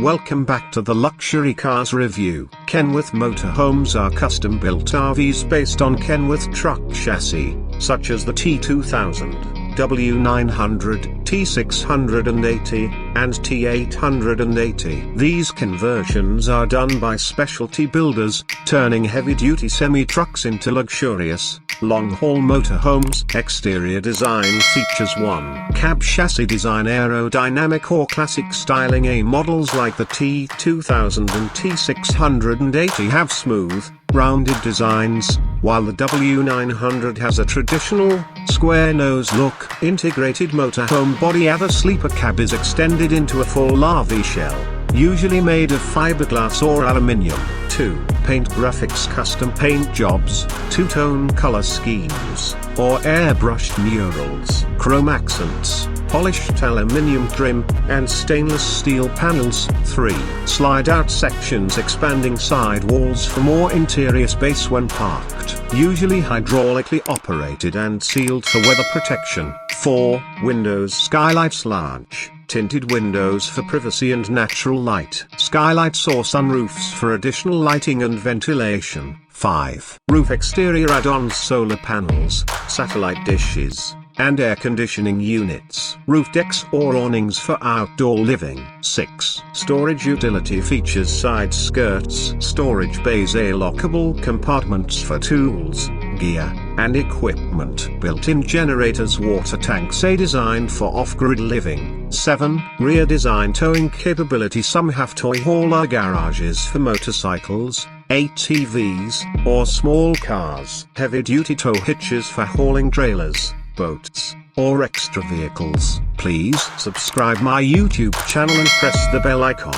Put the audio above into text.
Welcome back to the Luxury Cars Review. Kenworth Motorhomes are custom-built RVs based on Kenworth truck chassis, such as the T2000, W900, T680, and T880. These conversions are done by specialty builders, turning heavy-duty semi-trucks into luxurious, long-haul motorhomes. Exterior design features 1. Cab chassis design, aerodynamic or classic styling. A models like the T2000 and T680 have smooth, rounded designs, while the W900 has a traditional, square nose look. Integrated motorhome body. The sleeper cab is extended into a full RV shell, usually made of fiberglass or aluminium. 2. Paint graphics, custom paint jobs, two-tone color schemes, or airbrushed murals, chrome accents, polished aluminium trim, and stainless steel panels. 3. Slide-out sections, expanding side walls for more interior space when parked, usually hydraulically operated and sealed for weather protection. 4. Windows, skylights, large, tinted windows for privacy and natural light. Skylights or sunroofs for additional lighting and ventilation. 5. Roof exterior add-ons, solar panels, satellite dishes, and air conditioning units. Roof decks or awnings for outdoor living. 6. Storage utility features, side skirts, storage bays, lockable compartments for tools, gear, and equipment. Built-in generators, water tanks, designed for off-grid living. 7. Rear design, towing capability. Some have toy hauler garages for motorcycles, ATVs, or small cars. Heavy-duty tow hitches for hauling trailers, boats, or extra vehicles. Please subscribe my YouTube channel and press the bell icon.